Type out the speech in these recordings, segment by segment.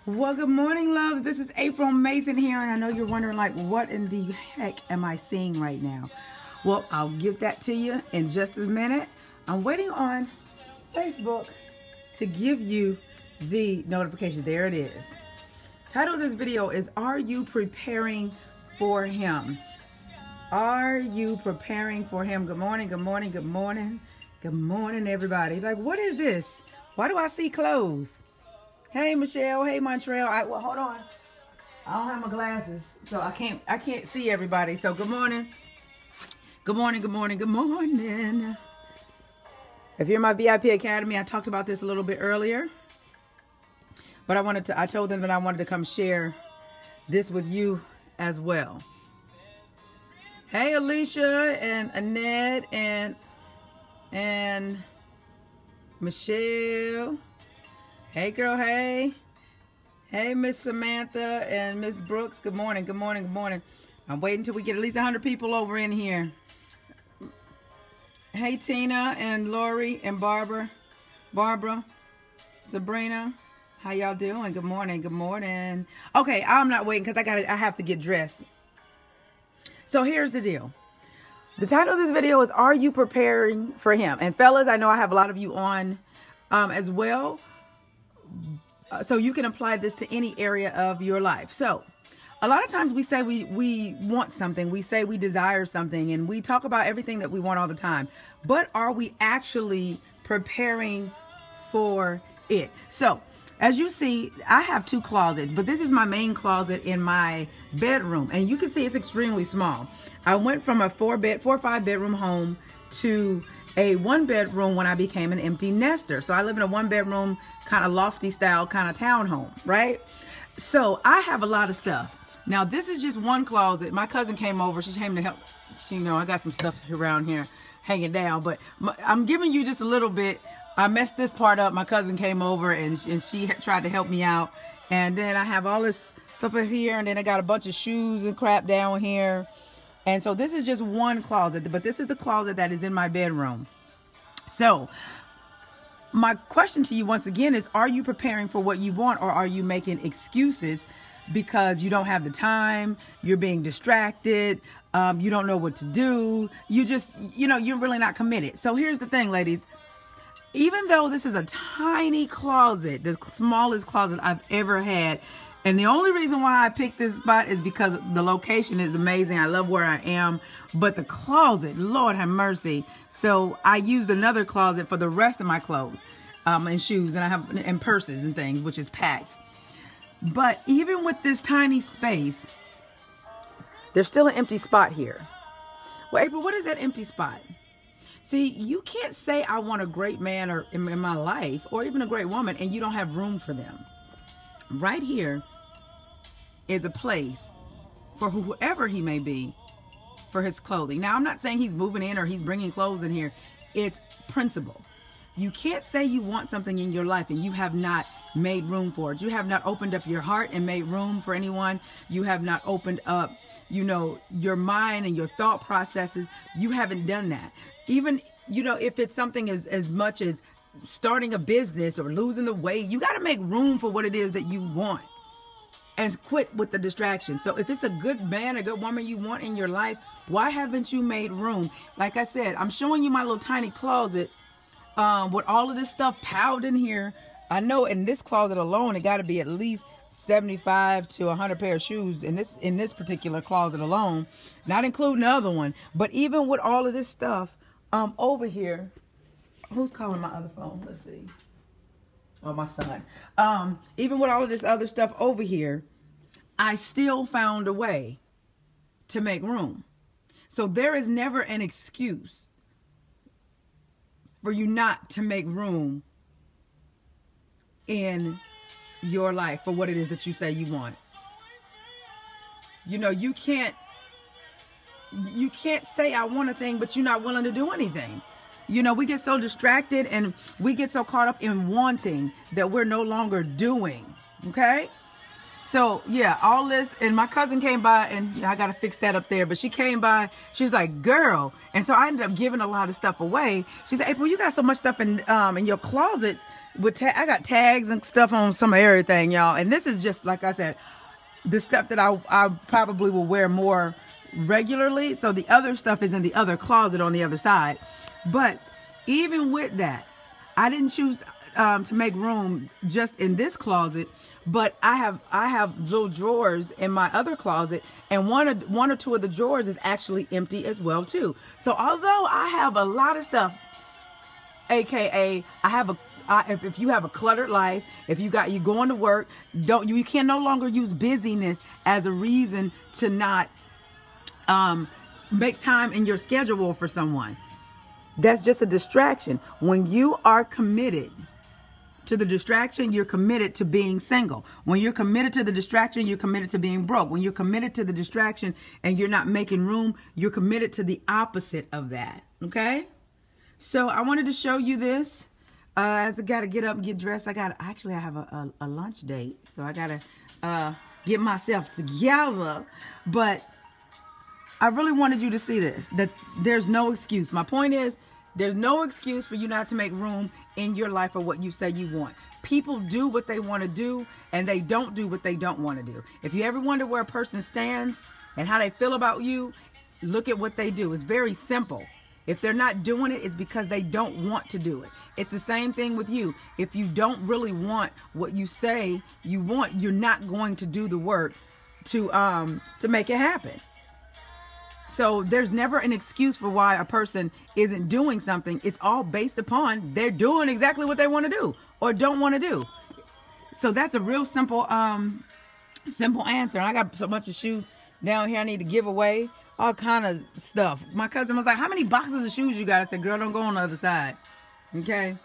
Well, good morning, loves. This is April Mason here, and I know you're wondering, like, what in the heck am I seeing right now? Well, I'll give that to you in just a minute. I'm waiting on Facebook to give you the notifications. There it is. Title of this video is, Are You Preparing for Him? Are you preparing for Him? Good morning, good morning, good morning. Good morning, everybody. Like, what is this? Why do I see clothes? Hey, Michelle. Hey, Montreal. Well, hold on. I don't have my glasses, so I can't see everybody. So good morning. Good morning, good morning, good morning. If you're in my VIP Academy, I talked about this a little bit earlier. But I told them that I wanted to come share this with you as well. Hey, Alicia and Annette and Michelle. Hey, girl, hey. Hey, Miss Samantha and Miss Brooks. Good morning, good morning, good morning. I'm waiting until we get at least 100 people over in here. Hey, Tina and Lori and Barbara, Sabrina. How y'all doing? Good morning, good morning. Okay, I'm not waiting because I have to get dressed. So here's the deal. The title of this video is, Are You Preparing for Him? And fellas, I know I have a lot of you on as well. So you can apply this to any area of your life. So a lot of times we say we want something, we say we desire something, and we talk about everything that we want all the time. But are we actually preparing for it? So as you see, I have two closets, but this is my main closet in my bedroom. And you can see it's extremely small. I went from a 4 or 5 bedroom home to a 1 bedroom when I became an empty nester. So I live in a 1 bedroom, kind of lofty style, kind of townhome, right? So I have a lot of stuff. Now this is just one closet. My cousin came over. She came to help. She, I got some stuff around here hanging down, but I'm giving you just a little bit. I messed this part up. My cousin came over and she tried to help me out. And then I have all this stuff in here, and then I got a bunch of shoes and crap down here. And so this is just one closet, but this is the closet that is in my bedroom. So my question to you once again is, are you preparing for what you want, or are you making excuses because you don't have the time, you're being distracted, you don't know what to do, you just, you're really not committed. So here's the thing, ladies. Even though this is a tiny closet, the smallest closet I've ever had, and the only reason why I picked this spot is because the location is amazing. I love where I am. But the closet, Lord have mercy. So I used another closet for the rest of my clothes and shoes. And I have and purses and things, which is packed. But even with this tiny space, there's still an empty spot here. Well, April, what is that empty spot? See, you can't say I want a great man or in my life, or even a great woman, and you don't have room for them. Right here is a place for whoever he may be for his clothing. Now, I'm not saying he's moving in or he's bringing clothes in here. It's principle. You can't say you want something in your life and you have not made room for it. You have not opened up your heart and made room for anyone. You have not opened up, your mind and your thought processes. You haven't done that. Even, if it's something as much as starting a business or losing the weight, you got to make room for what it is that you want and quit with the distraction. So if it's a good man, a good woman you want in your life, why haven't you made room? Like I said, I'm showing you my little tiny closet with all of this stuff piled in here. I know in this closet alone, it got to be at least 75 to 100 pair of shoes in this particular closet alone, not including the other one. But even with all of this stuff over here, who's calling my other phone? Let's see. Oh, my son. Even with all of this other stuff over here, I still found a way to make room. So there is never an excuse for you not to make room in your life for what it is that you say you want. You can't say I want a thing, but you're not willing to do anything. We get so distracted and we get so caught up in wanting that we're no longer doing. Okay? So, yeah, all this. And my cousin came by, and I got to fix that up there. But she came by. She's like, girl. And so I ended up giving a lot of stuff away. She said, April, you got so much stuff in your closets. I got tags and stuff on some of everything, y'all. And this is just, like I said, the stuff that I probably will wear more regularly. So the other stuff is in the other closet on the other side. But even with that, I didn't choose to make room just in this closet, but I have little drawers in my other closet, and one or two of the drawers is actually empty as well too. So although I have a lot of stuff, aka if you have a cluttered life, if you going to work, you can no longer use busyness as a reason to not make time in your schedule for someone. That's just a distraction. When you are committed to the distraction, you're committed to being single. When you're committed to the distraction, you're committed to being broke. When you're committed to the distraction and you're not making room, you're committed to the opposite of that. Okay? So I wanted to show you this. As I gotta get up and get dressed, I have a lunch date, so I gotta get myself together. But I really wanted you to see this, that there's no excuse. My point is, there's no excuse for you not to make room in your life for what you say you want. People do what they want to do, and they don't do what they don't want to do. If you ever wonder where a person stands and how they feel about you, look at what they do. It's very simple. If they're not doing it, it's because they don't want to do it. It's the same thing with you. If you don't really want what you say you want, you're not going to do the work to make it happen. So there's never an excuse for why a person isn't doing something. It's all based upon they're doing exactly what they want to do or don't want to do. So that's a real simple answer. And I got so much of shoes down here I need to give away. All kind of stuff. My cousin was like, how many boxes of shoes you got? I said, girl, don't go on the other side. Okay?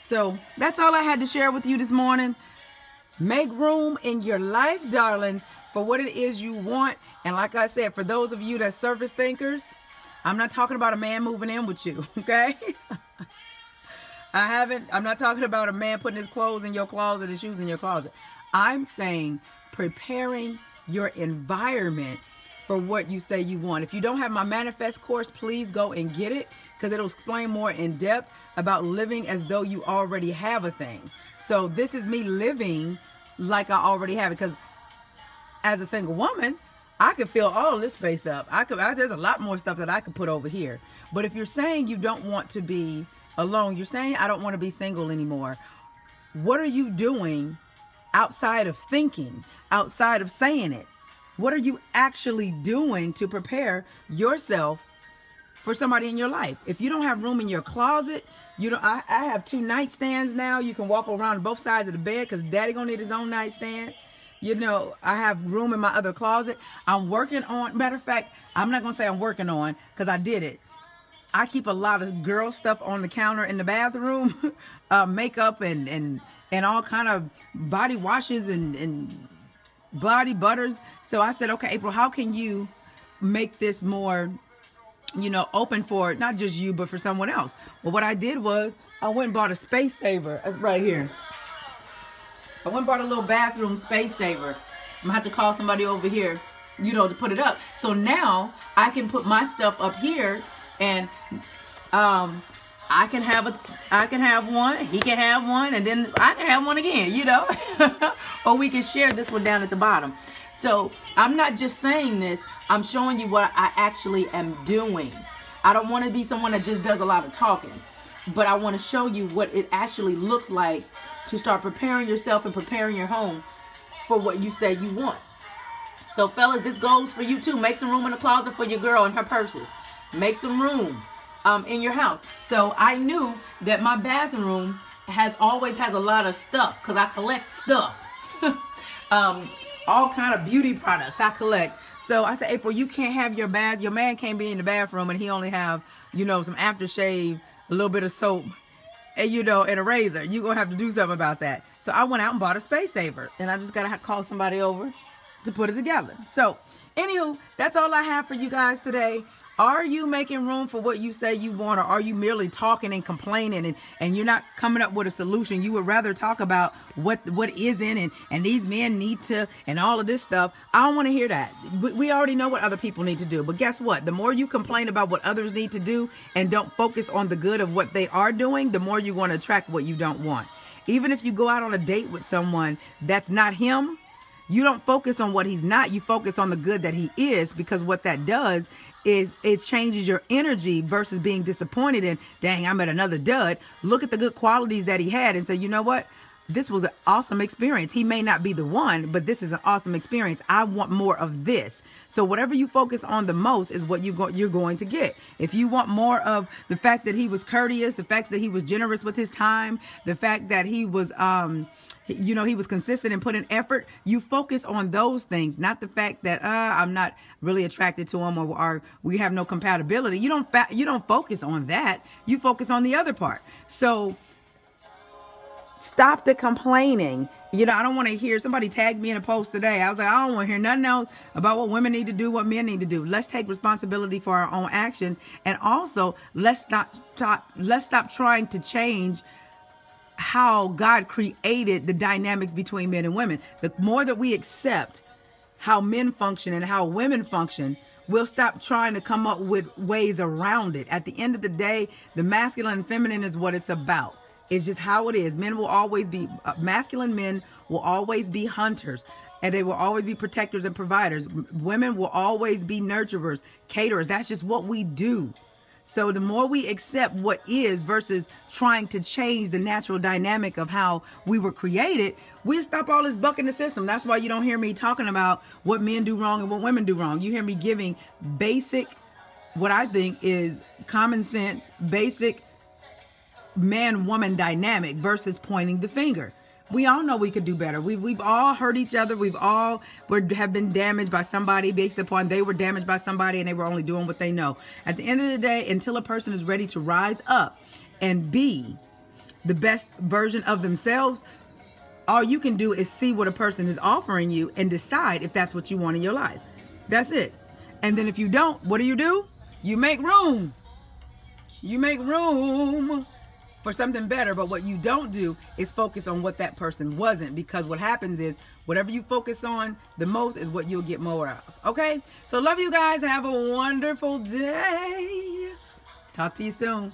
So that's all I had to share with you this morning. Make room in your life, darlings, for what it is you want. And like I said, for those of you that surface thinkers, I'm not talking about a man moving in with you, okay? I'm not talking about a man putting his clothes in your closet and shoes in your closet. I'm saying preparing your environment for what you say you want. If you don't have my Manifest course, please go and get it, because it'll explain more in depth about living as though you already have a thing. So this is me living like I already have it, because as a single woman, I could fill all this space up. There's a lot more stuff that I could put over here. But if you're saying you don't want to be alone, you're saying I don't want to be single anymore, what are you doing outside of thinking, outside of saying it? What are you actually doing to prepare yourself for somebody in your life? If you don't have room in your closet, I have 2 nightstands now. You can walk around both sides of the bed, because daddy gonna need his own nightstand. I have room in my other closet. I'm working on, matter of fact, I'm not gonna say I'm working on, because I did it. I keep a lot of girl stuff on the counter in the bathroom, makeup and all kind of body washes and body butters. So I said, okay, April, how can you make this more, open for not just you, but for someone else? Well, what I did was I went and bought a space saver. It's right here. I went and bought a little bathroom space saver. I'm gonna have to call somebody over here, to put it up. So now I can put my stuff up here, and I can have one, he can have one, and then I can have one again, or we can share this one down at the bottom. So I'm not just saying this, I'm showing you what I actually am doing. I don't want to be someone that just does a lot of talking, but I want to show you what it actually looks like to start preparing yourself and preparing your home for what you say you want. So fellas, this goes for you too. Make some room in the closet for your girl and her purses. Make some room in your house. So I knew that my bathroom always has a lot of stuff, because I collect stuff. All kind of beauty products I collect. So I said, April, you can't have your man can't be in the bathroom and he only have, some aftershave, a little bit of soap, and and a razor. You're gonna have to do something about that. So I went out and bought a space saver, and I just gotta call somebody over to put it together. So anywho, that's all I have for you guys today. Are you making room for what you say you want, or are you merely talking and complaining and you're not coming up with a solution? You would rather talk about what isn't and these men need to and all of this stuff. I don't want to hear that. We already know what other people need to do. But guess what? The more you complain about what others need to do and don't focus on the good of what they are doing, the more you're going to attract what you don't want. Even if you go out on a date with someone that's not him, you don't focus on what he's not. You focus on the good that he is, because what that does is it changes your energy versus being disappointed in, dang, I'm at another dud. Look at the good qualities that he had and say, you know what? This was an awesome experience. He may not be the one, but this is an awesome experience. I want more of this. So whatever you focus on the most is what you're going to get. If you want more of the fact that he was courteous, the fact that he was generous with his time, the fact that he was, he was consistent and put in effort, you focus on those things, not the fact that I'm not really attracted to him or we have no compatibility. You don't focus on that. You focus on the other part. So stop the complaining. I don't want to hear, somebody tagged me in a post today. I was like, I don't want to hear nothing else about what women need to do, what men need to do. Let's take responsibility for our own actions. And also, let's stop trying to change how God created the dynamics between men and women. The more that we accept how men function and how women function, we'll stop trying to come up with ways around it. At the end of the day, the masculine and feminine is what it's about. It's just how it is. Men will always be, masculine men will always be hunters, and they will always be protectors and providers. Women will always be nurturers, caterers. That's just what we do. So the more we accept what is versus trying to change the natural dynamic of how we were created, we'll stop all this bucking the system. That's why you don't hear me talking about what men do wrong and what women do wrong. You hear me giving basic, what I think is common sense, basic man-woman dynamic versus pointing the finger. We all know we could do better. We've all hurt each other. We've all have been damaged by somebody based upon they were damaged by somebody and they were only doing what they know. At the end of the day, until a person is ready to rise up and be the best version of themselves, all you can do is see what a person is offering you and decide if that's what you want in your life. That's it. And then if you don't, what do? You make room. You make room for something better. But what you don't do is focus on what that person wasn't, because what happens is whatever you focus on the most is what you'll get more of. Okay? So love you guys. Have a wonderful day. Talk to you soon.